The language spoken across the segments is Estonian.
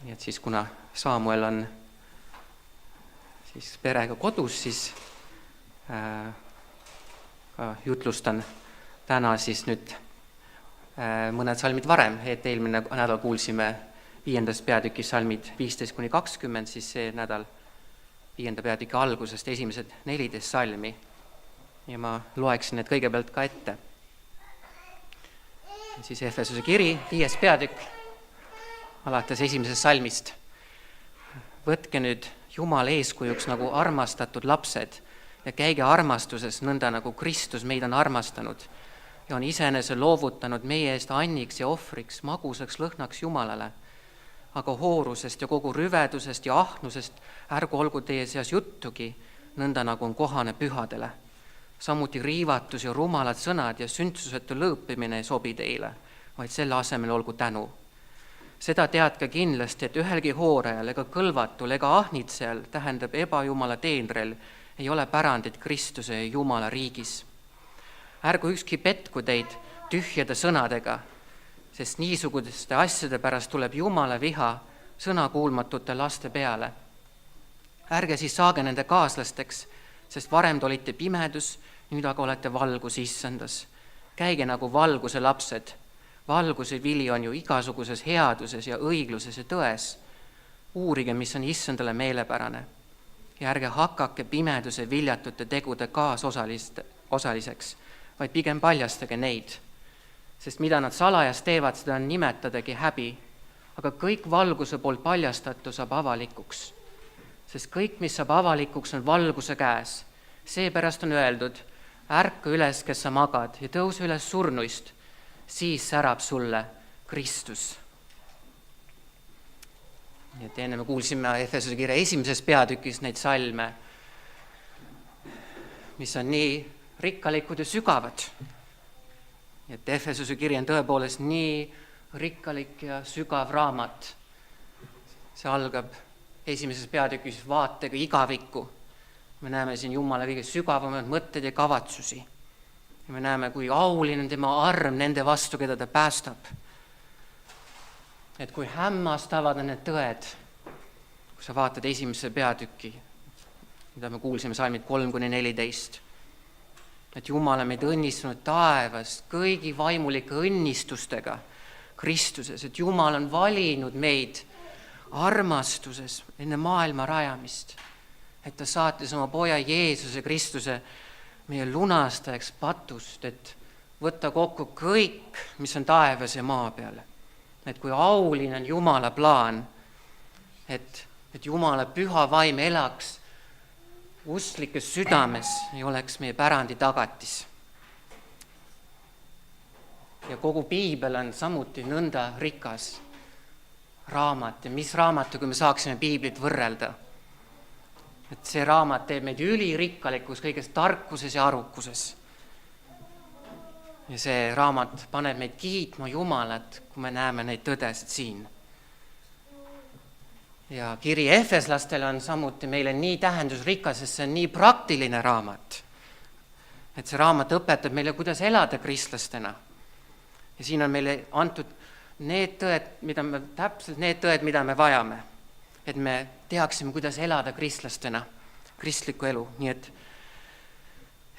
Nii et siis, kuna Samuel on siis perega kodus, siis jutlustan täna siis nüüd mõned salmid varem, et eelmine nädal kuulsime 5. peatüki salmid 15-20, siis see nädal 5. peatüki algusest esimesed 14 salmi. Ja ma loeksin need kõigepealt ka ette. Siis Efesuse kiri, 5. peatükk, alates 1. salmist. Võtke nüüd Jumal eeskujuks nagu armastatud lapsed ja käige armastuses nõnda nagu Kristus meid on armastanud ja on iseenese loovutanud meie eest anniks ja ohvriks, magusaks lõhnaks Jumalale. Aga hoorusest ja kogu rüvedusest ja ahnusest ärgu olgu teie seas juttugi, nõnda nagu on kohane pühadele. Samuti riivatus ja rumalad sõnad ja sündsusetu lõõpimine ei sobi teile, vaid selle asemel olgu tänu. Seda teadke kindlasti, et ühelgi hoorajal ega kõlvatul ega ahnitsejal, tähendab ebajumala teenrel, ei ole pärandit Kristuse ja Jumala riigis. Ärgu ükski petku teid tühjade sõnadega, sest niisuguste asjade pärast tuleb Jumala viha sõnakuulmatute laste peale. Ärge siis saage nende kaaslasteks, sest varem te olite pimedus, nüüd aga olete valgus issandas. Käige nagu valguse lapsed. Valguse vili on ju igasuguses headuses ja õigluses ja tões. Uurige, mis on issandale meelepärane. Ja ärge hakake pimeduse viljatute tegude kaasosaliseks, vaid pigem paljastage neid. Sest mida nad salajas teevad, seda nimetadagi häbi. Aga kõik valguse poolt paljastatu saab avalikuks. Sest kõik, mis saab avalikuks, on valguse käes. Seepärast on öeldud, ärka üles, kes sa magad, ja tõuse üles surnuist, siis särab sulle Kristus. Nii et enne me kuulsime Efesuse kirja 1. peatükis neid salme, mis on nii rikkalikud ja sügavad. Et Efesuse kiri on tõepoolest nii rikkalik ja sügav raamat. See algab 1. peatükis vaatega igavikku. Me näeme siin Jumala kõige sügavamad mõtted ja kavatsusi. Ja me näeme, kui auline on tema arm nende vastu, keda ta päästab. Et kui hämmastavad on need tõed, kui sa vaatad 1. peatükki, mida me kuulsime salmid 3-14, et Jumal on meid õnnistanud taevast kõigi vaimulike õnnistustega Kristuses, et Jumal on valinud meid armastuses enne maailma rajamist, et ta saatis oma poja Jeesuse Kristuse meie lunastajaks patust, et võtta kokku kõik, mis on taevas ja maa peal. Et kui auline on Jumala plaan, et Jumala püha vaim elaks usklikes südames ja oleks meie pärandi tagatis. Ja kogu piibel on samuti nõnda rikas raamat. Ja mis raamatu, kui me saaksime piiblit võrrelda? Et see raamat teeb meid ülirikkalikus kõiges tarkuses ja arukuses. Ja see raamat paneb meid kiitma Jumalat, kui me näeme neid tõdesid siin. Ja kiri efeslastele on samuti meile nii tähendusrikas, sest see on nii praktiline raamat. Et see raamat õpetab meile, kuidas elada kristlastena. Ja siin on meile antud need tõed, mida me vajame. Et me teaksime, kuidas elada kristlastena, kristlikku elu. Nii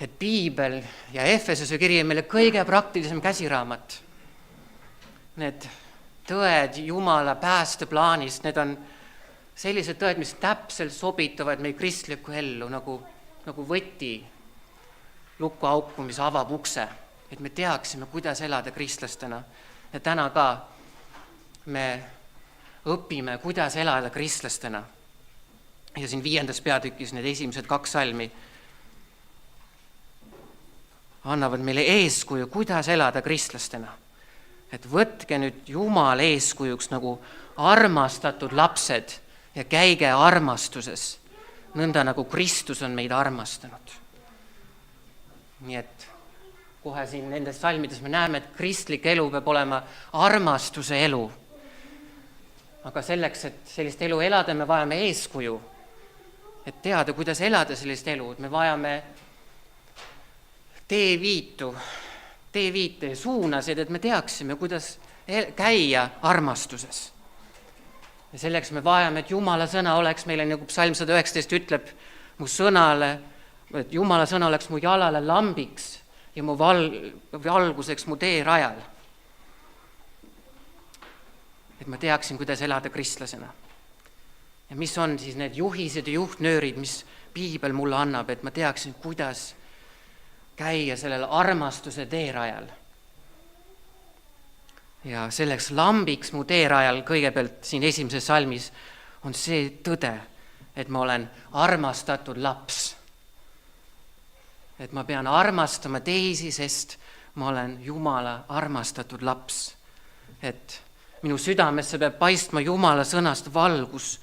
et piibel ja Efesuse kiri on meile kõige praktilisem käsiraamat. Need tõed Jumala päästeplaanist, need on sellised tõed, mis täpselt sobituvad meie kristlikku ellu, nagu võti lukuauku, mis avab ukse. Et me teaksime, kuidas elada kristlastena. Ja täna ka me õpime, kuidas elada kristlastena. Ja siin 5. peatükis need esimesed 2 salmi annavad meile eeskuju, kuidas elada kristlastena. Et võtke nüüd Jumal eeskujuks nagu armastatud lapsed ja käige armastuses, nõnda nagu Kristus on meid armastanud. Nii et kohe siin nendes salmides me näeme, et kristlik elu peab olema armastuse elu. Aga selleks, et sellist elu elada, me vajame eeskuju. Et teada, kuidas elada sellist elu, me vajame teeviite ja suunasid, et me teaksime, kuidas käia armastuses. ja selleks me vajame, et Jumala sõna oleks meile, nagu psalm 119 ütleb, mu sõnale, et Jumala sõna oleks mu jalale lambiks ja mu valguseks mu teerajal. Et ma teaksin, kuidas elada kristlasena. Ja mis on siis need juhised ja juhtnöörid, mis piibel mulle annab, et ma teaksin, kuidas käia sellel armastuse teerajal. Ja selleks lambiks mu teerajal kõigepealt siin esimeses salmis on see tõde, et ma olen armastatud laps. Et ma pean armastama teisi, sest ma olen Jumala armastatud laps. Et minu südamesse peab paistma Jumala sõnast valgus,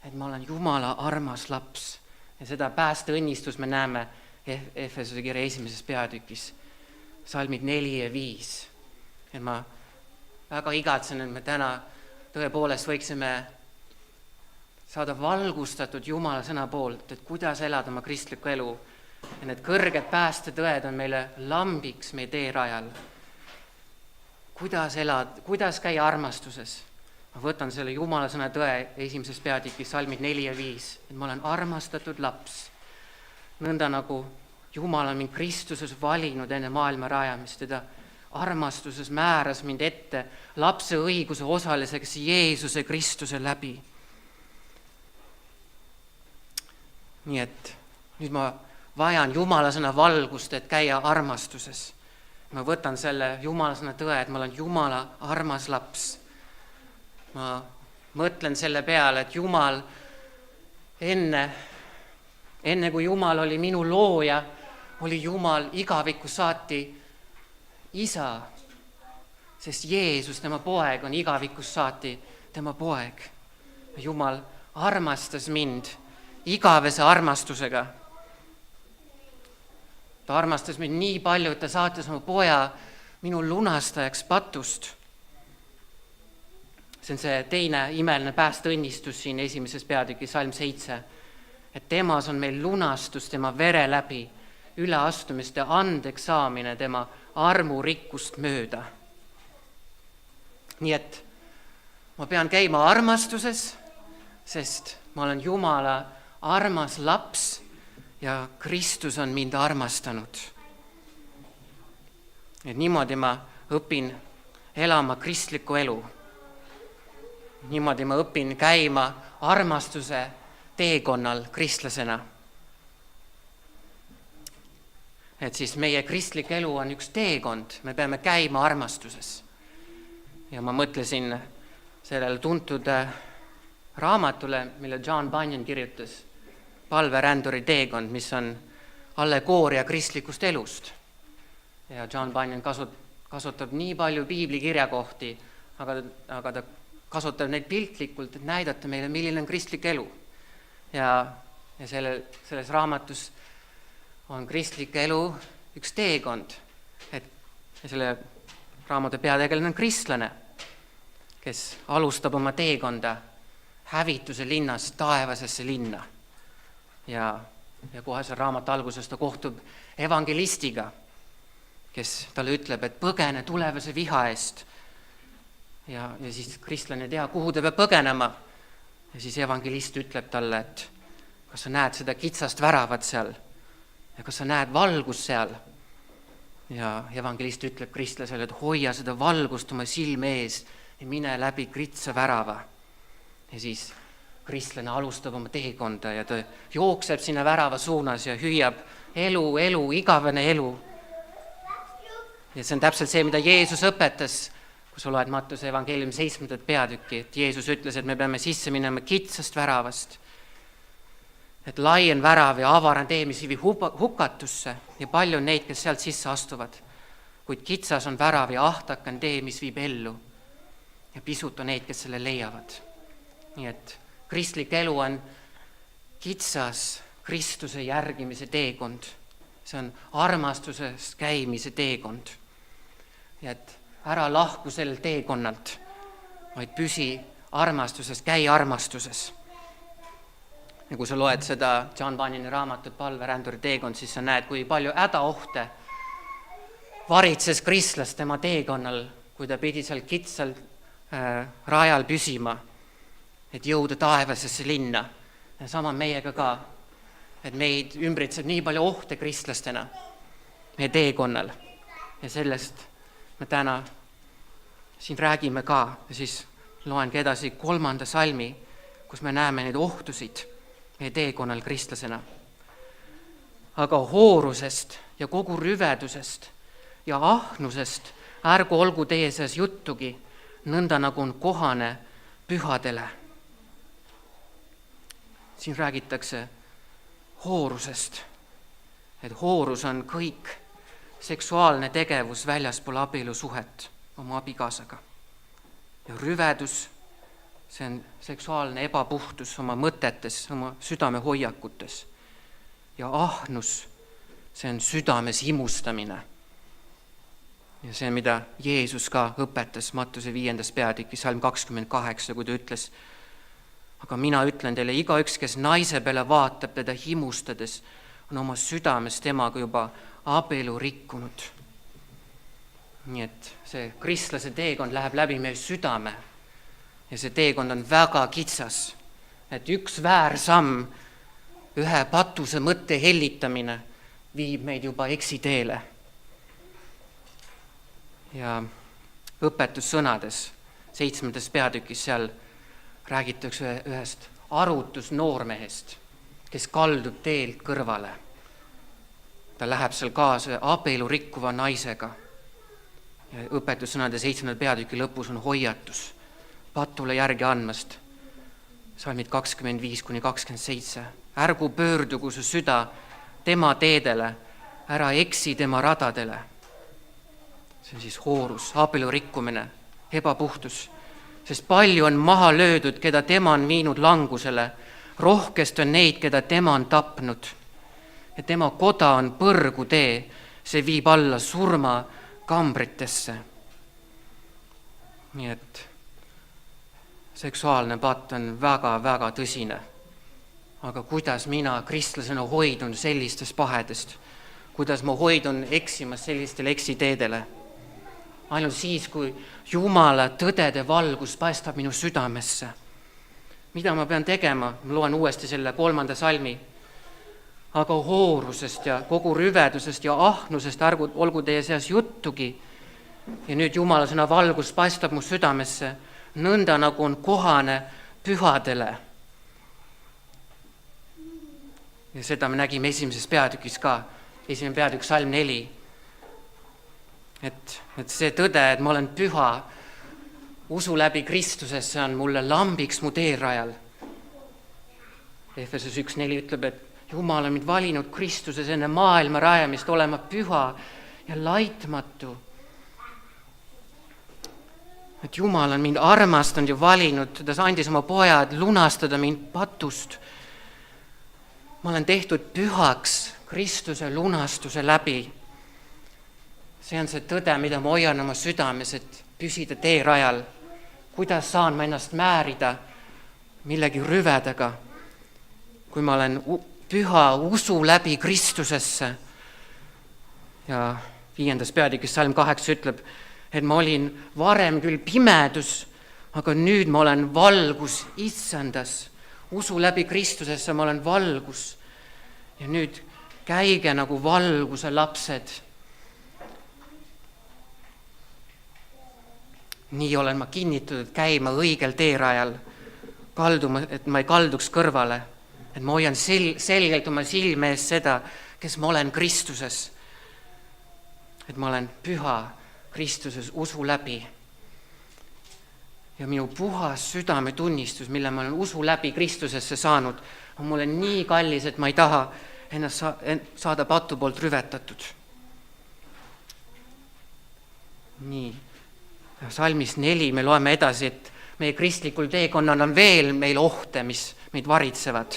et ma olen Jumala armas laps. Ja seda päästeõnnistust me näeme Efesuse kirja 1. peatükis, salmid 4 ja 5. Et ma väga igatsen, et me täna tõepoolest võiksime saada valgustatud Jumala sõna poolt, et kuidas elada oma kristlikku elu. Ja need kõrged päästetõed on meile lambiks meie teerajal. Kuidas käia armastuses? Ma võtan selle Jumala sõna tõe 1. peatükis, salmid 4 ja 5, et ma olen armastatud laps. Nõnda nagu Jumal on mind Kristuses valinud enne maailma rajamist, teda armastuses määras mind ette lapse õiguse osaliseks Jeesuse Kristuse läbi. Nii et nüüd ma vajan Jumala sõna valgust, et käia armastuses. Ma võtan selle Jumala sõna tõe, et ma olen Jumala armas laps. Ma mõtlen selle peale, et Jumal enne kui Jumal oli minu looja, oli Jumal igavikku saati isa, sest Jeesus, tema poeg, on igavikus saati tema poeg. Jumal armastas mind igavese armastusega. Ta armastas mind nii palju, et ta saatis oma poja minu lunastajaks patust. See on see teine imeline päästeõnnistus siin 1. peatükis, salm 7, et temas on meil lunastus tema vere läbi, üleastumiste andeks saamine tema armurikkust mööda. Nii et ma pean käima armastuses, sest ma olen Jumala armas laps ja Kristus on mind armastanud. Et niimoodi ma õpin elama kristlikku elu. Niimoodi ma õpin käima armastuse teekonnal kristlasena. Et siis meie kristlik elu on üks teekond, me peame käima armastuses. Ja ma mõtlesin sellele tuntud raamatule, mille John Bunyan kirjutas, Palveränduri teekond, mis on allegooria kristlikust elust. Ja John Bunyan kasutab nii palju piibli kirjakohti, aga ta kasutab neid piltlikult, et näidata meile, milline on kristlik elu. Ja selles raamatus on kristlik elu üks teekond. Ja selle raamatu peategelane on kristlane, kes alustab oma teekonda hävituse linnast taevasesse linna. Ja kohe selle raamatu alguses ta kohtub evangelistiga, kes talle ütleb, et põgene tulevase viha eest. Ja siis kristlane ei tea, kuhu ta peab põgenema. Ja siis evangelist ütleb talle, et kas sa näed seda kitsast väravat seal ja kas sa näed valgust seal. Ja evangelist ütleb kristlasele, et hoia seda valgust oma silme ees ja mine läbi kitsa värava. Ja siis kristlane alustab oma teekonda ja ta jookseb sinna värava suunas ja hüüab elu, igavene elu. Ja see on täpselt see, mida Jeesus õpetas, kui sa loed Mattuse evangeeliumi 7. peatükki, et Jeesus ütles, et me peame sisse minema kitsast väravast. Et laien värav ja avaran tee, mis viib hukatusse ja palju on neid, kes sealt sisse astuvad. Kuid kitsas on värav ja ahtak on tee, mis viib ellu. Ja pisut on neid, kes selle leiavad. Nii et kristlik elu on kitsas Kristuse järgimise teekond. See on armastuses käimise teekond. Ja et ära lahku sellel teekonnalt, vaid püsi armastuses, käi armastuses. Ja kui sa loed seda John Bunyani raamatut Palveränduri teekond, siis sa näed, kui palju hädaohte varitses kristlast tema teekonnal, kui ta pidi seal kitsal rajal püsima. et jõuda taevasesse linna. Ja sama meiega ka, et meid ümbritseb nii palju ohte kristlastena meie teekonnal. Ja sellest me täna siin räägime ka ja siis loen ka edasi 3. salmi, kus me näeme neid ohtusid meie teekonnal kristlasena. Aga hoorusest ja kogu rüvedusest ja ahnusest ärgu olgu teie seas juttugi, nõnda nagu on kohane pühadele. Siin räägitakse hoorusest, et hoorus on kõik seksuaalne tegevus väljaspool abielusuhet oma abikaasaga. Ja rüvedus, see on seksuaalne ebapuhtus oma mõtetes, oma südame hoiakutes. Ja ahnus, see on südames imustamine. Ja see, mida Jeesus ka õpetas Mattuse 5. peatükis, salm 28, kui ta ütles, aga mina ütlen teile, igaüks, kes naise peale vaatab teda himustades, on oma südames temaga juba abielu rikkunud. Nii et see kristlase teekond läheb läbi meie südame ja see teekond on väga kitsas, et üks väärsamm, ühe patuse mõtte hellitamine viib meid juba eksiteele. Ja õpetussõnades 7. peatükis seal räägitakse ühest arutusnoormehest, kes kaldub teelt kõrvale. Ta läheb seal kaasa abielu rikkuva naisega. Ja õpetussõnade 7. peatüki lõpus on hoiatus patule järgi andmast. Salmid 25-27. Ärgu pöördugu su süda tema teedele, ära eksi tema radadele. See on siis hoorus, abielu rikkumine, ebapuhtus. Sest palju on maha löödud, keda tema on viinud langusele. Rohkest on neid, keda tema on tapnud. Ja tema koda on põrgu tee, see viib alla surma kambritesse. Nii et seksuaalne patt on väga-väga tõsine. Aga kuidas mina kristlasena hoidun sellistest pahedest? Kuidas ma hoidun eksimas sellistele eksiteedele? Ainult siis, kui Jumala tõdede valgus paistab minu südamesse. Mida ma pean tegema? Ma loen uuesti selle 3. salmi. Aga hoorusest ja kogu rüvedusest ja ahnusest olgu teie seas juttugi. Ja nüüd Jumala sõna valgus paistab mu südamesse, nõnda nagu on kohane pühadele. Ja seda me nägime 1. peatükis ka, 1. peatükk, salm 4. Et see tõde, et ma olen püha, usu läbi Kristusesse on mulle lambiks mu teerajal. Efesos 1.4 ütleb, et Jumal on mind valinud Kristuses enne maailma rajamist olema püha ja laitmatu. Et Jumal on mind armastanud ja valinud, ta andis oma pojad lunastada mind patust. Ma olen tehtud pühaks Kristuse lunastuse läbi. See on see tõde, mida ma hoian oma südames, et püsida teerajal. Kuidas saan ma ennast määrida millegi rüvedaga, kui ma olen püha usu läbi Kristusesse. Ja 5. peatükis salm 8 ütleb, et ma olin varem küll pimedus, aga nüüd ma olen valgus issandas. Usu läbi Kristusesse ma olen valgus. Ja nüüd käige nagu valguse lapsed. Nii olen ma kinnitatud käima õigel teerajal, et ma ei kalduks kõrvale, et ma hoian selgelt oma silme ees seda, kes ma olen Kristuses, et ma olen püha Kristuses usu läbi. Ja minu puhas südametunnistus, mille ma olen usu läbi Kristusesse saanud, on mulle nii kallis, et ma ei taha ennast saada patu poolt rüvetatud. Nii. Salmis 4 me loeme edasi, et meie kristlikul teekonnal on veel meil ohte, mis meid varitsevad.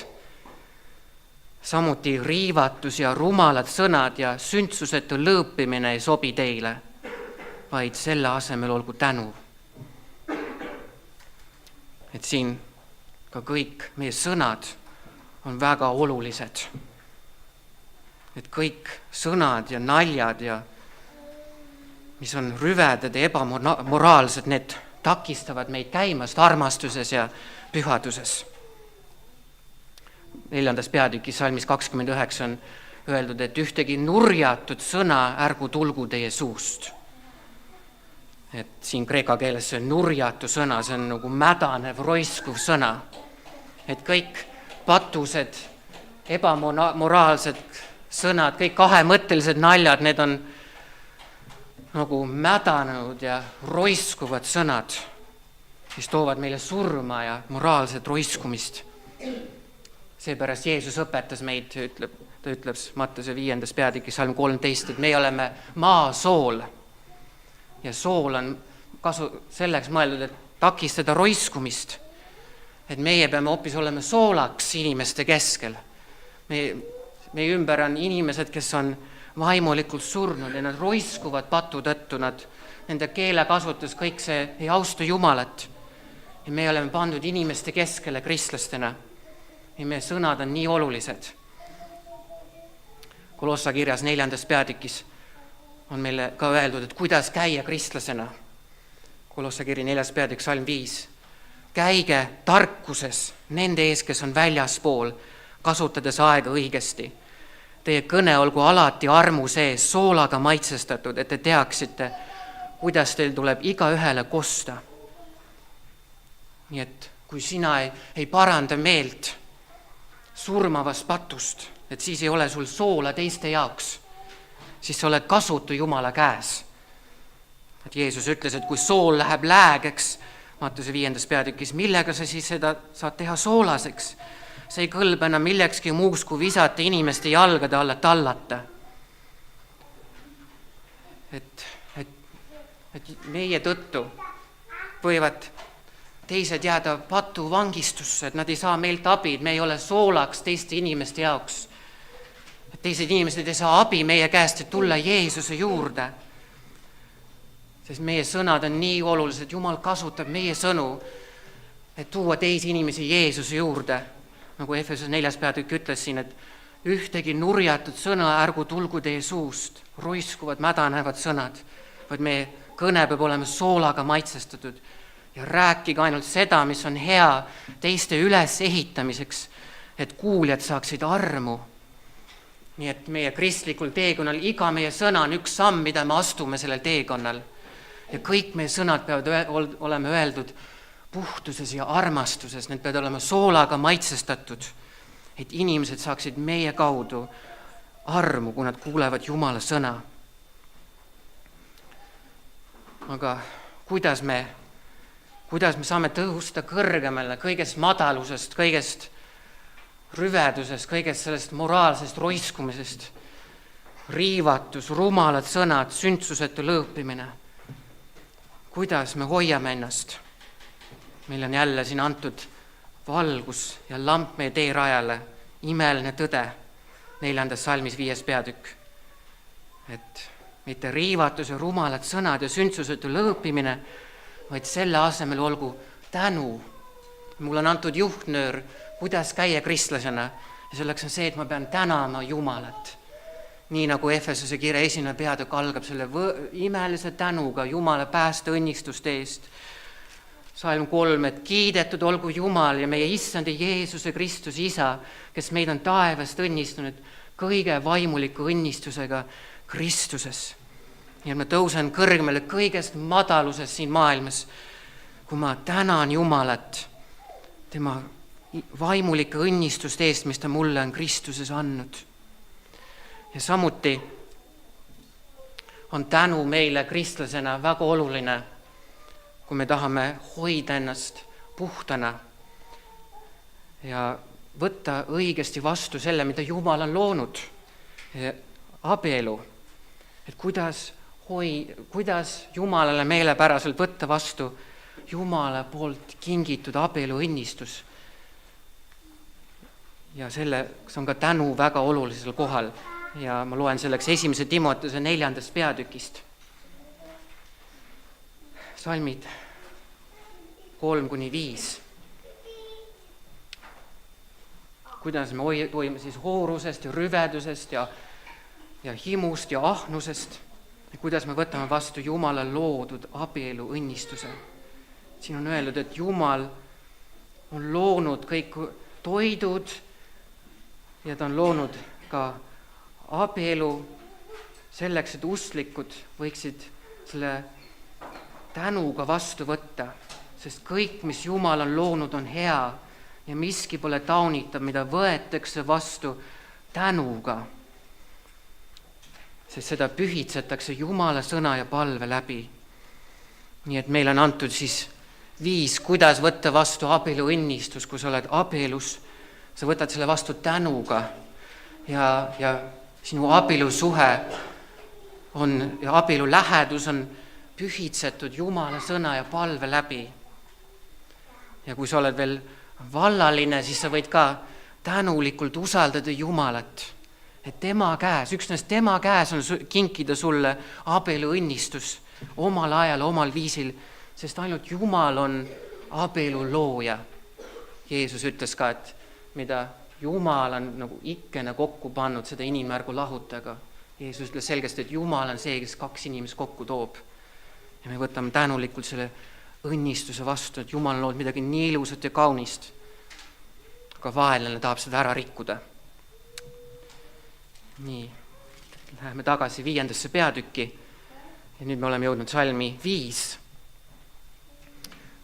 Samuti riivatus ja rumalad sõnad ja sündsusetu lõõpimine ei sobi teile, vaid selle asemel olgu tänu. Et siin ka kõik meie sõnad on väga olulised. Et kõik sõnad ja naljad ja mis on rüvedad ja ebamoraalsed, need takistavad meid käimast armastuses ja pühaduses. 4. peatükis salmis 29 on öeldud, et ühtegi nurjatud sõna ärgu tulgu teie suust. Et siin kreeka keeles see nurjatu sõna, see on nagu mädanev, roiskuv sõna. Et kõik patused, ebamoraalsed sõnad, kõik kahemõttelised naljad, need on nagu mädanenud ja roiskuvad sõnad, mis toovad meile surma ja moraalset roiskumist. Seepärast Jeesus õpetas meid, ta ütleb Mattuse 5. peatükis salm 13, et me oleme maasool. Ja sool on selleks mõeldud, et takistada roiskumist. Et meie peame hoopis olema soolaks inimeste keskel. Meie ümber on inimesed, kes on vaimulikult surnud ja nad roiskuvad patu tõttu, nende keelekasutus, kõik see ei austa Jumalat. Ja me oleme pandud inimeste keskele kristlastena. Ja meie sõnad on nii olulised. Kolossa kirjas 4. peatükis on meile ka öeldud, et kuidas käia kristlasena. Kolossa kiri 4. peatükk salm 5. Käige tarkuses nende ees, kes on väljaspool, kasutades aega õigesti. Teie kõne olgu alati armu sees, soolaga maitsestatud, et te teaksite, kuidas teil tuleb igaühele kosta. Nii et kui sina ei paranda meelt surmavast patust, et siis ei ole sul soola teiste jaoks, siis sa oled kasutu Jumala käes. Et Jeesus ütles, et kui sool läheb läägeks, Mattuse 5. peatükis, millega sa siis seda saad teha soolaseks? See ei kõlba enam millekski muuks, kui visata inimeste jalgade alla tallata. Et meie tõttu võivad teised jääda patuvangistusse, et nad ei saa meilt abi, et me ei ole soolaks teiste inimeste jaoks. Et teised inimesed ei saa abi meie käest, et tulla Jeesuse juurde. Sest meie sõnad on nii olulised, Jumal kasutab meie sõnu, et tuua teisi inimesi Jeesuse juurde. Nagu Efesos 4. peatükk ütles siin, et ühtegi nurjatud sõna ärgu tulgu teie suust, roiskuvad, mädanevad sõnad, vaid meie kõne peab olema soolaga maitsestatud ja rääkige ainult seda, mis on hea teiste üles ehitamiseks, et kuuljad saaksid armu. Nii et meie kristlikul teekonnal iga meie sõna on üks samm, mida me astume sellel teekonnal. Ja kõik meie sõnad peavad olema öeldud puhtuses ja armastuses, need peavad olema soolaga maitsestatud, et inimesed saaksid meie kaudu armu, kui nad kuulevad Jumala sõna. Aga kuidas me saame tõusta kõrgemale kõigest madalusest, kõigest rüvedusest, kõigest sellest moraalsest roiskumisest, riivatus, rumalad sõnad, sündsusetu lõõpimine. Kuidas me hoiame ennast? Meil on jälle siin antud valgus ja lamp meie teerajale, imeline tõde, 4. salmis 5. peatükk. Et mitte riivatus ja rumalad sõnad ja sündsusetu lõõpimine, vaid selle asemel olgu tänu. Mul on antud juhtnöör, kuidas käia kristlasena, ja selleks on see, et ma pean tänama Jumalat. Nii nagu Efesose kirja 1. peatükk algab selle imelise tänuga Jumala pääste õnnistuste eest. Salm 3, et kiidetud olgu Jumal ja meie issandi Jeesuse Kristus Isa, kes meid on taevast õnnistunud kõige vaimuliku õnnistusega Kristuses. Ja ma tõusen kõrgemale kõigest madalusest siin maailmas, kui ma tänan Jumalat tema vaimulike õnnistuste eest, mis ta mulle on Kristuses andnud. Ja samuti on tänu meile kristlasena väga oluline, kui me tahame hoida ennast puhtana ja võtta õigesti vastu selle, mida Jumal on loonud, abielu. Et kuidas Jumalale meelepäraselt võtta vastu Jumala poolt kingitud abielu õnnistus. Ja selleks on ka tänu väga olulisel kohal. Ja ma loen selleks 1. Timotuse 4. peatükist. Salmid 3-5. Kuidas me hoiame siis hoorusest ja rüvedusest ja himust ja ahnusest. Ja kuidas me võtame vastu Jumala loodud abielu õnnistuse. siin on öeldud, et Jumal on loonud kõik toidud ja ta on loonud ka abielu selleks, et usklikud võiksid selle tänuga vastu võtta, sest kõik, mis Jumal on loonud, on hea ja miski pole taunitav, mida võetakse vastu tänuga, sest seda pühitsetakse Jumala sõna ja palve läbi. Nii et meil on antud siis 5, kuidas võtta vastu abieluõnnistus, kui sa oled abielus, sa võtad selle vastu tänuga ja sinu abielusuhe ja abielu lähedus on pühitsetud Jumala sõna ja palve läbi. Ja kui sa oled veel vallaline, siis sa võid ka tänulikult usaldada Jumalat, et tema käes, üksnes tema käes on kinkida sulle abieluõnnistus omal ajal, omal viisil, sest ainult Jumal on abielu looja. Jeesus ütles ka, et mida Jumal on nagu ikkena kokku pannud, seda inimärgu lahutaga. Jeesus ütles selgesti, et Jumal on see, kes 2 inimest kokku toob. Ja me võtame tänulikult selle õnnistuse vastu, et Jumal on loonud midagi nii ilusat ja kaunist. Aga vaenlane tahab seda ära rikkuda. Nii, läheme tagasi 5. peatükki ja nüüd me oleme jõudnud salmi 5.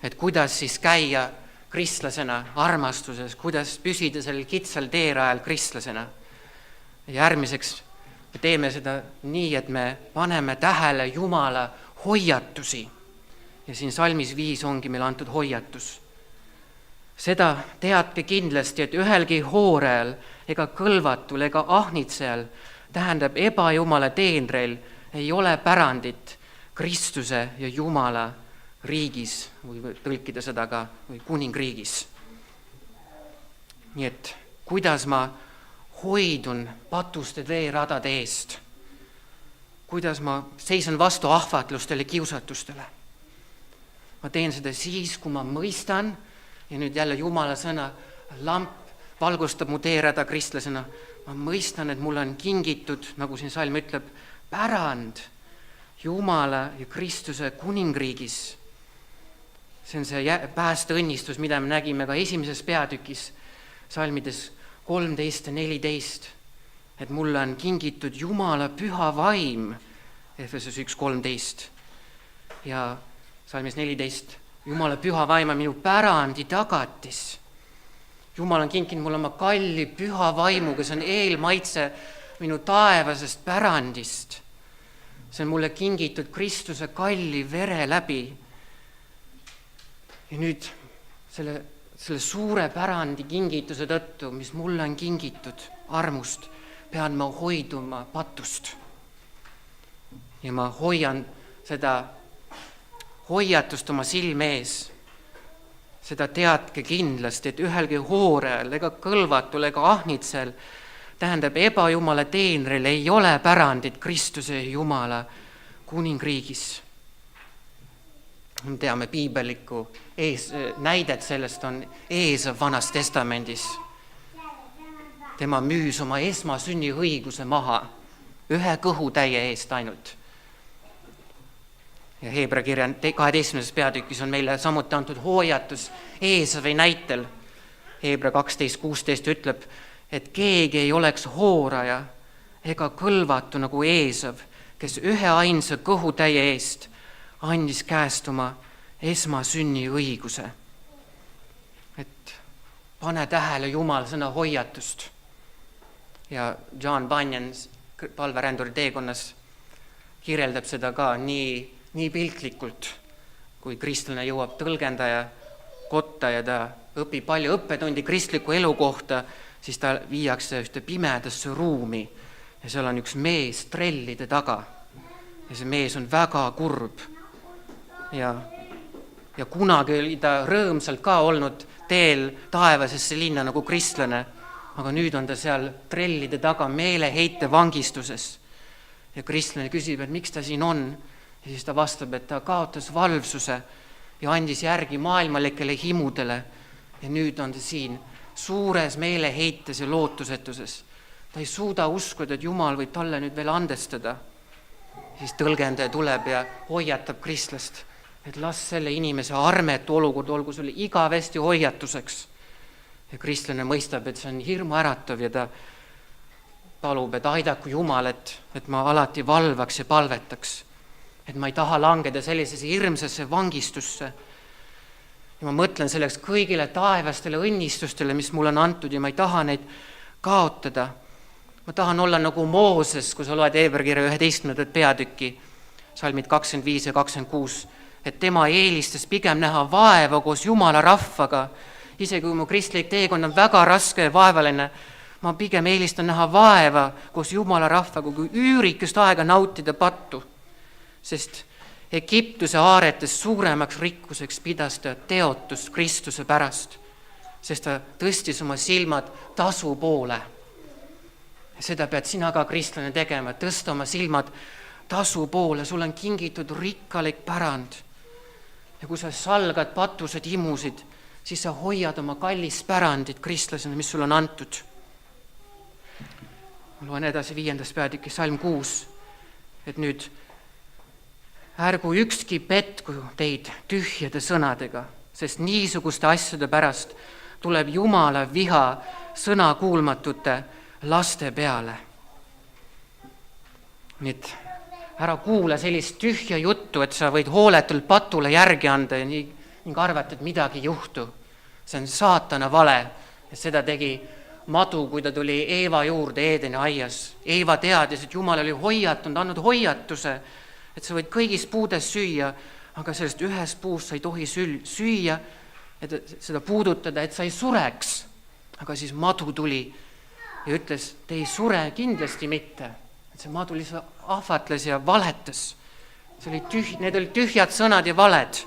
Et kuidas siis käia kristlasena armastuses, kuidas püsida sellel kitsal teerajal kristlasena. Järgmiseks me teeme seda nii, et me paneme tähele Jumala hoiatusi. Ja siin salmis 5 ongi meil antud hoiatus. Seda teadke kindlasti, et ühelgi hoorel ega kõlvatul ega ahnitsejal, tähendab ebajumala teenreil, ei ole pärandit Kristuse ja Jumala riigis, või tõlkida seda ka, või kuningriigis. Nii et kuidas ma hoidun patuste veeradade eest, kuidas ma seisan vastu ahvatlustele, kiusatustele. Ma teen seda siis, kui ma mõistan, ja nüüd jälle Jumala sõna, lamp valgustab mu teerada kristlasena, ma mõistan, et mulle on kingitud, nagu siin salm ütleb, pärand Jumala ja Kristuse kuningriigis. See on see päästeõnnistus, mida me nägime ka 1. peatükis, salmides 13 ja 14, et mulle on kingitud Jumala püha vaim, Efesos 1:13, ja salmis 14, Jumala püha vaim on minu pärandi tagatis. Jumal on kinkinud mulle oma kalli püha vaimu, kes on eelmaitse minu taevasest pärandist. See on mulle kingitud Kristuse kalli vere läbi. Ja nüüd selle suure pärandi kingituse tõttu, mis mulle on kingitud armust, pean ma hoiduma patust. Ja ma hoian seda hoiatust oma silme ees. Seda teadke kindlasti, et ühelgi hoorel ega kõlvatul ega ahnitsel, tähendab ebajumala teenril, ei ole pärandit Kristuse ja Jumala kuningriigis. Me teame piibellikku näidet sellest on Eesav Vanas Testamendis. Tema müüs oma esmasünni õiguse maha 1 kõhutäie eest ainult. Ja Heebra kirja 12. peatükis on meile samuti antud hoiatus Eesavi näitel. Heebra 12:16 ütleb, et keegi ei oleks hooraja ega kõlvatu nagu Eesav, kes 1 ainsa kõhutäie eest andis käest oma esmasünni õiguse. Et pane tähele Jumal sõna hoiatust. Ja John Bunyan palveränduri teekonnas kirjeldab seda ka nii piltlikult, kui kristlane jõuab tõlgendaja kotta ja ta õpib palju õppetundi kristliku elu kohta, siis ta viiakse ühte pimedasse ruumi ja seal on üks mees trellide taga. Ja see mees on väga kurb. Ja kunagi oli ta rõõmsalt ka olnud teel taevasesse linna nagu kristlane, aga nüüd on ta seal trellide taga meeleheite vangistuses. Ja kristlane küsib, et miks ta siin on? Ja siis ta vastab, et ta kaotas valvsuse ja andis järgi maailmalikele himudele. Ja nüüd on ta siin suures meeleheites ja lootusetuses. Ta ei suuda uskuda, et Jumal võib talle nüüd veel andestada. Siis tõlgendaja tuleb ja hoiatab kristlast, et las selle inimese armetu olukord olgu sulle igavesti hoiatuseks. Ja kristlane mõistab, et see on hirmuäratav ja ta palub, et aidaku Jumal, et ma alati valvaks ja palvetaks, et ma ei taha langeda sellisesse hirmsasse vangistusse. Ja ma mõtlen selleks kõigile taevastele õnnistustele, mis mulle on antud ja ma ei taha neid kaotada. Ma tahan olla nagu Mooses, kui sa loed Hebra-kirja 11. peatükki, salmid 25 ja 26, et tema eelistas pigem näha vaeva koos Jumala rahvaga. Isegi kui mu kristlik teekond on väga raske ja vaevaline, ma pigem eelistan näha vaeva koos Jumala rahvaga, kui üürikest aega nautida pattu. Sest Egiptuse aaretes suuremaks rikkuseks pidas ta teotust Kristuse pärast, sest ta tõstis oma silmad tasu poole. Seda pead sina ka kristlane tegema, tõsta oma silmad tasu poole, sul on kingitud rikkalik pärand. Ja kui sa salgad patused imusid, siis sa hoiad oma kallist pärandit kristlasena, mis sul on antud. Ma loen edasi 5. peatükis salm 6, et nüüd ärgu ükski petku teid tühjade sõnadega, sest niisuguste asjade pärast tuleb Jumala viha sõnakuulmatute laste peale. Nii et ära kuula sellist tühja juttu, et sa võid hooletult patule järgi anda ja ning arvata, et midagi ei juhtu. See on saatana vale. Ja seda tegi madu, kui ta tuli Eeva juurde Eedeni aias. Eeva teadis, et Jumal oli hoiatanud, andnud hoiatuse, et sa võid kõigist puudest süüa, aga sellest ühest puust sa ei tohi süüa, et seda puudutada, et sa ei sureks. Aga siis madu tuli ja ütles, te ei sure kindlasti mitte. Et see madu lihtsalt ahvatles ja valetas. Need olid tühjad sõnad ja valed.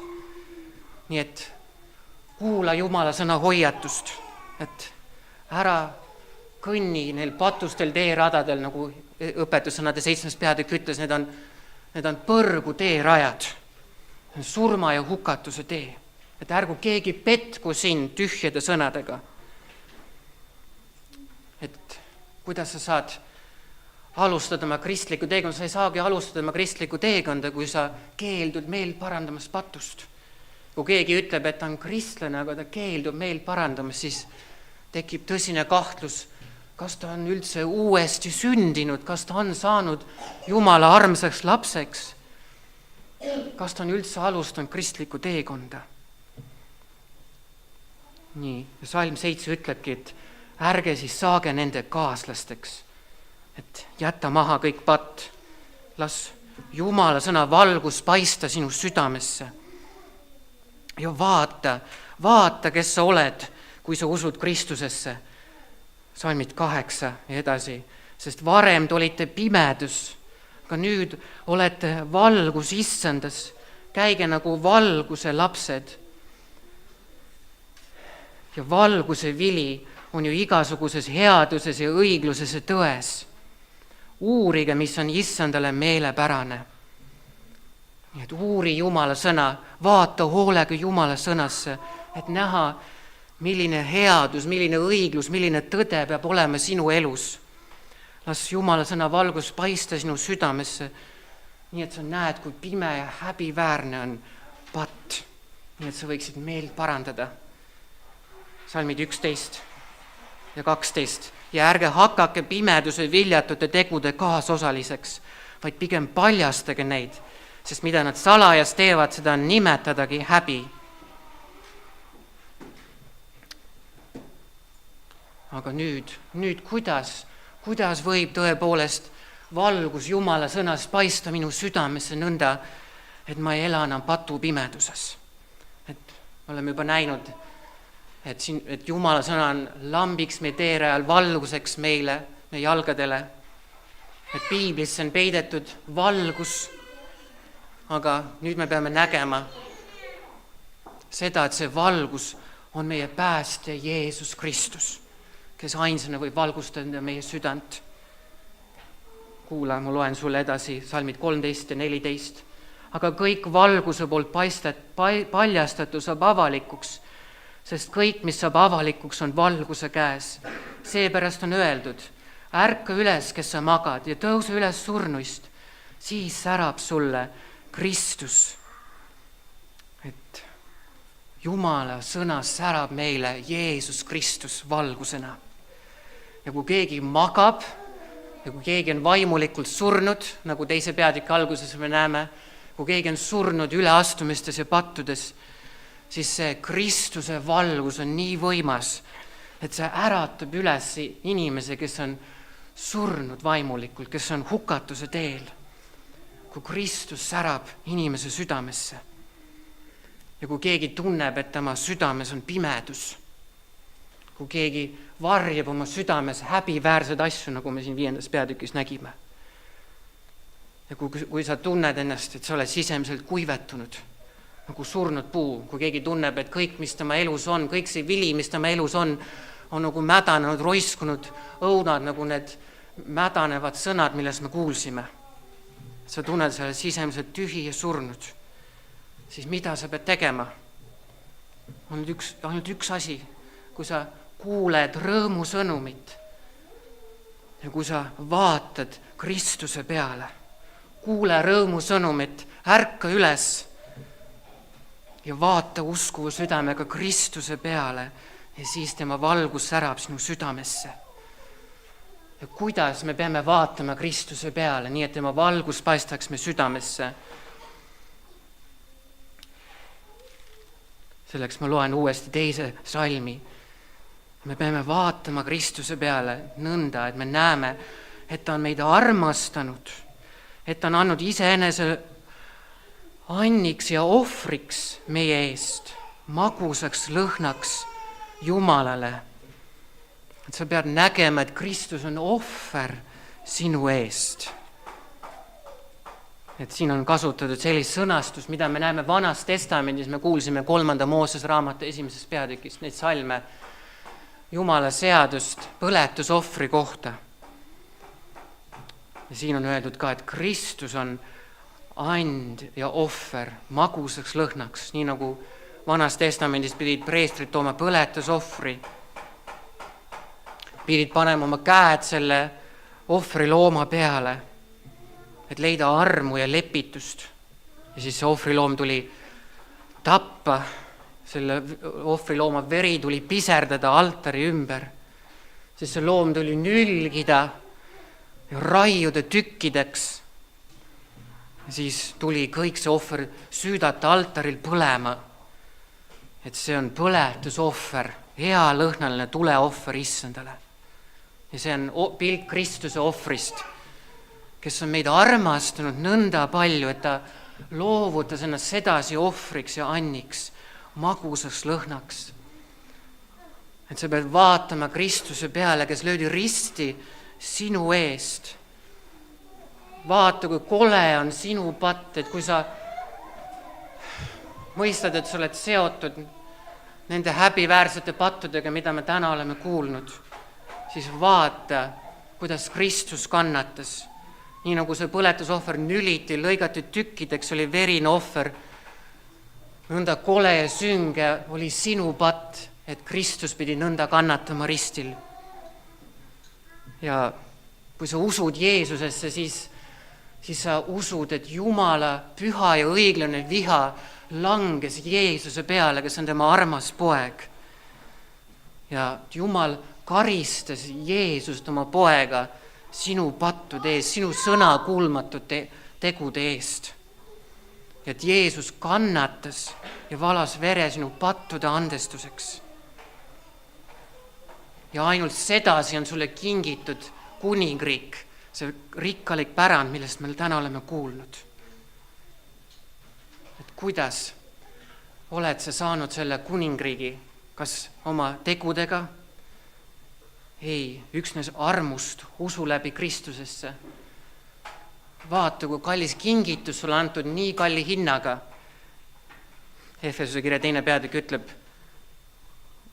Nii et kuula Jumala sõna hoiatust, et ära kõnni neil patustel teeradadel, nagu õpetussõnade 7. peatükk ütles, need on põrgu teerajad, surma ja hukatuse tee. Et ärgu keegi petku sind tühjade sõnadega. Et kuidas sa saad alustada oma kristlikku teekonda, sa ei saagi alustada oma kristlikku teekonda, kui sa keeldud meelt parandamast patust. Kui keegi ütleb, et ta on kristlane, aga ta keeldub meelt parandamast, siis tekib tõsine kahtlus, kas ta on üldse uuesti sündinud, kas ta on saanud Jumala armsaks lapseks, kas ta on üldse alustanud kristlikku teekonda. Nii, salm 7 ütlebki, et ärge siis saage nende kaaslasteks, et jäta maha kõik patt, las Jumala sõna valgus paista sinu südamesse ja vaata, kes sa oled, kui sa usud Kristusesse. Salmid 8 ja edasi, sest varem te olite pimedus, aga nüüd olete valgus issandas, käige nagu valguse lapsed. Ja valguse vili on ju igasuguses headuses ja õigluses ja tões. Uurige, mis on issandale meelepärane. Nii et uuri Jumala sõna, vaata hoolega Jumala sõnasse, et näha, milline headus, milline õiglus, milline tõde peab olema sinu elus. Las Jumala sõna valgus paista sinu südamesse, nii et sa näed, kui pime ja häbiväärne on patt, nii et sa võiksid meelt parandada. Salmid 11 ja 12. Ja ärge hakake pimeduse viljatute tegude kaasosaliseks, vaid pigem paljastage neid, sest mida nad salajas teevad, seda nimetadagi häbi. Aga nüüd kuidas võib tõepoolest valgus Jumala sõnas paista minu südamesse nõnda, et ma ei ela enam patupimeduses. Et oleme juba näinud, et Jumala sõna on lambiks meie teerajal, valguseks meile, meie jalgadele. Et piiblisse on peidetud valgus, aga nüüd me peame nägema seda, et see valgus on meie päästja Jeesus Kristus, kes ainsana võib valgustada meie südant. Kuula, ma loen sulle edasi salmid 13 ja 14. Aga kõik valguse poolt paljastatu saab avalikuks, sest kõik, mis saab avalikuks, on valguse käes. Seepärast on öeldud, ärka üles, kes sa magad, ja tõuse üles surnuist, siis särab sulle Kristus. Jumala sõna särab meile Jeesus Kristus valgusena. Ja kui keegi magab ja kui keegi on vaimulikult surnud, nagu 2. peatüki alguses me näeme, kui keegi on surnud üleastumistes ja pattudes, siis see Kristuse valgus on nii võimas, et see äratab üles inimese, kes on surnud vaimulikult, kes on hukatuse teel. Kui Kristus särab inimese südamesse ja kui keegi tunneb, et tema südames on pimedus, kui keegi varjab oma südames häbiväärseid asju, nagu me siin 5. peatükis nägime, ja kui sa tunned ennast, et sa oled sisemiselt kuivetunud, nagu surnud puu, kui keegi tunneb, et kõik, mis tema elus on, kõik see vili, mis tema elus on nagu mädanenud, roiskunud õunad, nagu need mädanevad sõnad, millest me kuulsime. Sa tunned selle sisemiselt tühi ja surnud. Siis mida sa pead tegema? Ainult üks asi, kui sa kuuled rõõmusõnumit ja kui sa vaatad Kristuse peale, kuule rõõmusõnumit, ärka üles ja vaata uskuva südamega Kristuse peale ja siis tema valgus särab sinu südamesse. Ja kuidas me peame vaatama Kristuse peale, nii et tema valgus paistaks me südamesse? Selleks ma loen uuesti 2. salmi. Me peame vaatama Kristuse peale nõnda, et me näeme, et ta on meid armastanud, et ta on andnud iseenese anniks ja ohvriks meie eest, magusaks lõhnaks Jumalale. Et sa pead nägema, et Kristus on ohver sinu eest. Et siin on kasutatud sellist sõnastust, mida me näeme Vanas Testamendis, me kuulsime 3. Mooses raamatu 1. peatükist, neid salme, Jumala seadust põletusohvri kohta. Ja siin on öeldud ka, et Kristus on and ja ohver magusaks lõhnaks, nii nagu Vanas Testamendis pidid preestrid tooma põletusohvri, pidid panema oma käed selle ohvri looma peale, et leida armu ja lepitust. Ja siis see ohvriloom tuli tappa, selle ohvrilooma veri tuli piserdada altari ümber, siis see loom tuli nülgida ja raiuda tükkideks. Ja siis tuli kõik see ohver süüdata altaril põlema, et see on põletusohver, hea lõhnaline tuleohver issandale. Ja see on pilt Kristuse ohvrist, kes on meid armastanud nõnda palju, et ta loovutas ennast sedasi ohvriks ja anniks, magusaks lõhnaks. Et sa pead vaatama Kristuse peale, kes löödi risti sinu eest. Vaata, kui kole on sinu patt, et kui sa mõistad, et sa oled seotud nende häbiväärsete pattudega, mida me täna oleme kuulnud, siis vaata, kuidas Kristus kannatas. Nii nagu see põletusohver nüliti, lõigati tükkideks, oli verine ohver, nõnda kole ja sünge oli sinu patt, et Kristus pidi nõnda kannatama ristil. Ja kui sa usud Jeesusesse, siis sa usud, et Jumala püha ja õiglane viha langes Jeesuse peale, kes on tema armas poeg. Ja Jumal karistas Jeesust oma poega sinu pattude eest, sinu sõna kuulmatute tegude eest. Et Jeesus kannatas ja valas vere sinu pattude andestuseks. Ja ainult sedasi on sulle kingitud kuningriik, see rikkalik pärand, millest me täna oleme kuulnud. Et kuidas oled sa saanud selle kuningriigi, kas oma tegudega? Ei, üksnes armust, usu läbi Kristusesse. Vaata, kui kallis kingitus sulle antud nii kalli hinnaga. Efesuse kirja 2. peatükk ütleb,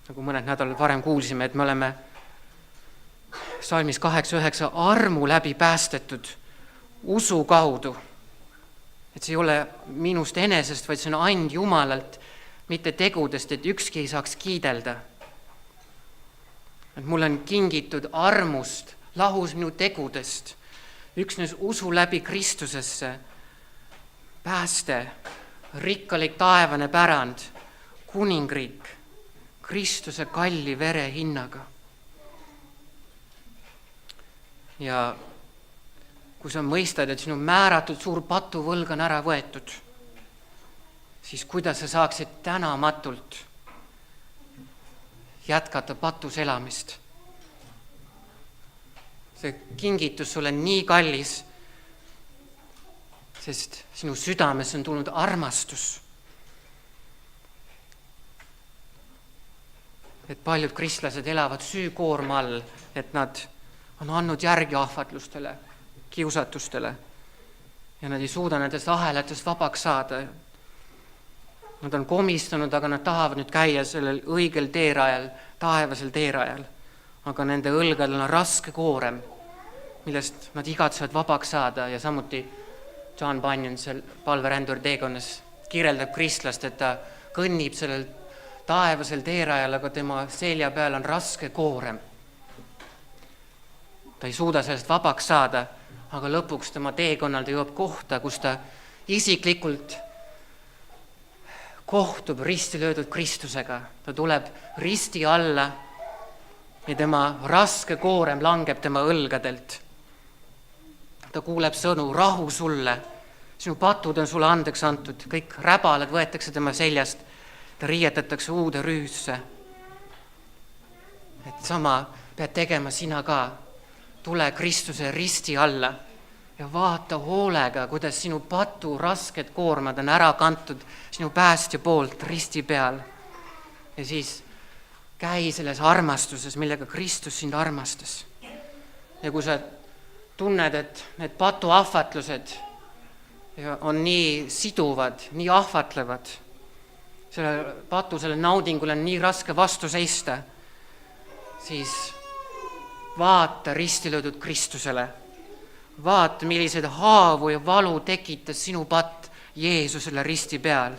nagu mõned nädalad varem kuulsime, et me oleme salmis 8-9 armu läbi päästetud usu kaudu. Et see ei ole minust enesest, vaid see on and Jumalalt, mitte tegudest, et ükski ei saaks kiidelda. Et mul on kingitud armust, lahus minu tegudest, üksnes usu läbi Kristusesse, pääste, rikkalik taevane pärand, kuningriik Kristuse kalli vere hinnaga. Ja kui sa mõistad, et sinu määratud suur patuvõlg on ära võetud, siis kuidas sa saaksid tänamatult jätkata patus elamist? See kingitus sulle nii kallis, sest sinu südames on tulnud armastus. Et paljud kristlased elavad süükoorma all, et nad on andnud järgi ahvatlustele, kiusatustele ja nad ei suuda nendest ahelatest vabaks saada. Nad on komistanud, aga nad tahavad nüüd käia sellel õigel teerajal, taevasel teerajal. Aga nende õlgadel on raske koorem, millest nad igatsevad vabaks saada ja samuti John Bunyan seal palverändur teekonnas kirjeldab kristlast, et ta kõnnib sellel taevasel teerajal, aga tema selja peal on raske koorem. Ta ei suuda sellest vabaks saada, aga lõpuks tema teekonnal ta jõuab kohta, kus ta isiklikult kohtub risti löödud Kristusega. Ta tuleb risti alla ja tema raske koorem langeb tema õlgadelt. Ta kuuleb sõnu, rahu sulle, sinu patud on sulle andeks antud, kõik räbalad võetakse tema seljast, ta riietatakse uude rüüsse. Et sama pead tegema sina ka. Tule Kristuse risti alla ja vaata hoolega, kuidas sinu patu rasked koormad on ära kantud sinu päästja poolt risti peal. Ja siis käi selles armastuses, millega Kristus sind armastas. Ja kui sa tunned, et need patu ahvatlused on nii siduvad, nii ahvatlevad, selle patu, selle naudingule on nii raske vastu seista, siis vaata risti löödud Kristusele. Vaata, millised haavu ja valu tekitas sinu patt Jeesusele risti peal.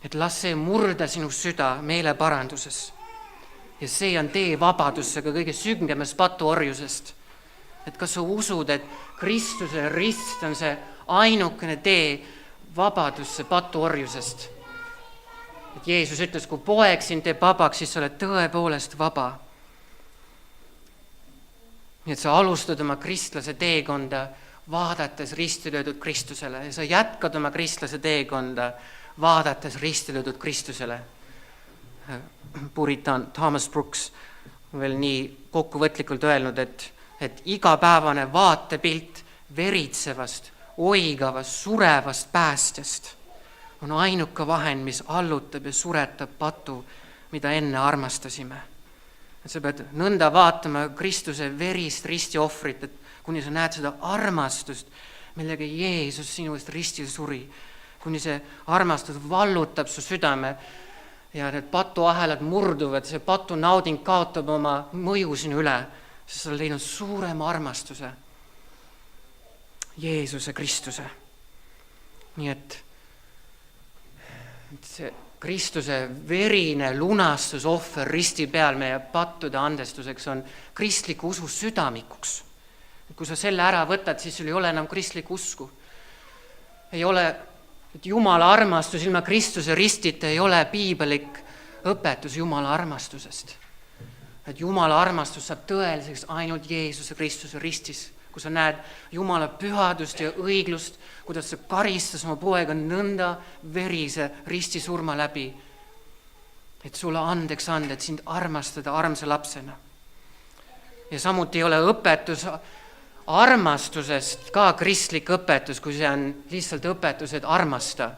Et las see murda sinu süda meeleparanduses. Ja see on tee vabadusse ka kõige süngemas patuorjusest. Et kas sa usud, et Kristuse rist on see ainukene tee vabadusse patuorjusest? Et Jeesus ütles, kui poeg sind teeb vabaks, siis sa oled tõepoolest vaba. Nii et sa alustad oma kristlase teekonda vaadates risti löödud Kristusele ja sa jätkad oma kristlase teekonda vaadates risti löödud Kristusele. Puritan Thomas Brooks on veel nii kokkuvõtlikult öelnud, et igapäevane vaatepilt veritsevast, oigavast, surevast päästjast on ainuke vahend, mis allutab ja suretab patu, mida enne armastasime. Et sa pead nõnda vaatama Kristuse verist ristiohvrit, et kuni sa näed seda armastust, millega Jeesus sinu eest ristil suri, kuni see armastus vallutab su südame ja need patuahelad murduvad, see patu nauding kaotab oma mõju sinu üle, sest sa oled leidnud suurema armastuse, Jeesuse Kristuse. Nii et see Kristuse verine lunastusohver risti peal meie pattude andestuseks on kristliku usu südamikuks. Kui sa selle ära võtad, siis sul ei ole enam kristlikku usku. Ei ole, et Jumala armastus ilma Kristuse ristita ei ole piiblik õpetus Jumala armastusest. Et Jumala armastus saab tõeliseks ainult Jeesuse Kristuse ristis, kui sa näed Jumala pühadust ja õiglust, kuidas sa karistas oma poega nõnda verise ristisurma läbi, et sulle andeks anda, et sind armastada armsa lapsena. Ja samuti ei ole õpetus armastusest ka kristlik õpetus, kui see on lihtsalt õpetus, et armasta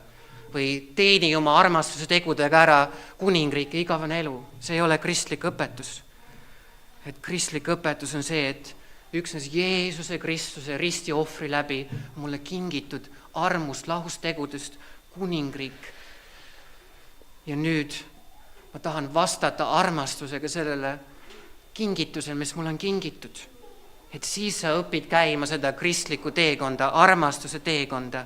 või teeni oma armastuse tegudega ära kuningriiki igavene elu. See ei ole kristlik õpetus. Et kristlik õpetus on see, et üksnes Jeesuse Kristuse risti ohvri läbi mulle kingitud armust, lahust tegudest kuningriik. Ja nüüd ma tahan vastata armastusega sellele kingitusele, mis mulle on kingitud. Et siis sa õpid käima seda kristlikku teekonda, armastuse teekonda.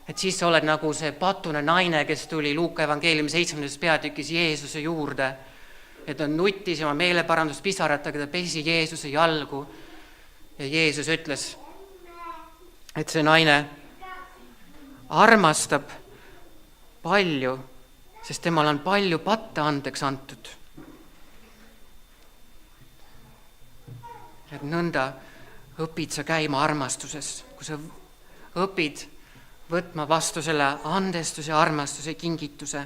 Et siis sa oled nagu see patune naine, kes tuli Luuka evangeeliumi 7. peatükis Jeesuse juurde. Et ta nuttis oma meeleparandust pisaratega, ta pesi Jeesuse jalgu. Ja Jeesus ütles, et see naine armastab palju sest temal on palju patte andeks antud. Et nõnda õpid sa käima armastuses, kui sa õpid võtma vastu selle andestuse ja armastuse kingituse,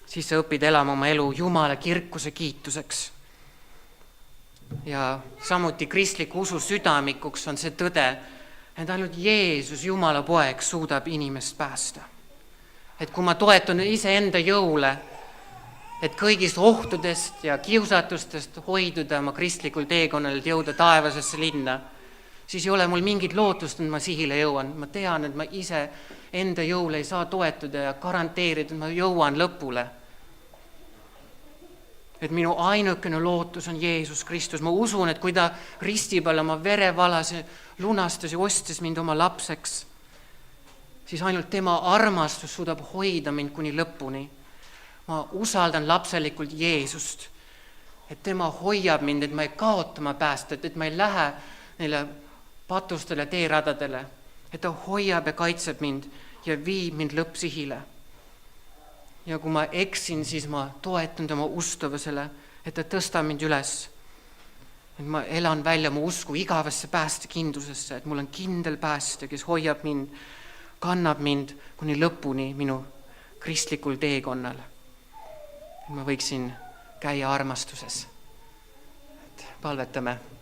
siis sa õpid elama oma elu Jumala kirkuse kiituseks. Ja samuti kristliku usu südamikuks on see tõde, et ainult Jeesus, Jumala poeg, suudab inimest päästa. Et kui ma toetun iseenda jõule, et kõigist ohtudest ja kiusatustest hoiduda oma kristlikul teekonnal, et jõuda taevasesse linna, siis ei ole mul mingit lootust, et ma sihile jõuan. Ma tean, et ma ise enda jõule ei saa toetuda ja garanteerida, et ma jõuan lõpule. Et minu ainukene lootus on Jeesus Kristus. Ma usun, et kui ta risti peal oma vere valas, lunastas ja ostis mind oma lapseks, siis ainult tema armastus suudab hoida mind kuni lõpuni. Ma usaldan lapselikult Jeesust, et tema hoiab mind, et ma ei kaota oma päästet, et ma ei lähe neile patustele teeradadele, et ta hoiab ja kaitseb mind ja viib mind lõppsihile. Ja kui ma eksin, siis ma toetun tema ustavusele, et ta tõstab mind üles. Et ma elan välja mu usku igavasse päästekindlusesse, et mul on kindel päästja, kes hoiab mind, kannab mind kuni lõpuni minu kristlikul teekonnal. Ma võiksin käia armastuses. Palvetame.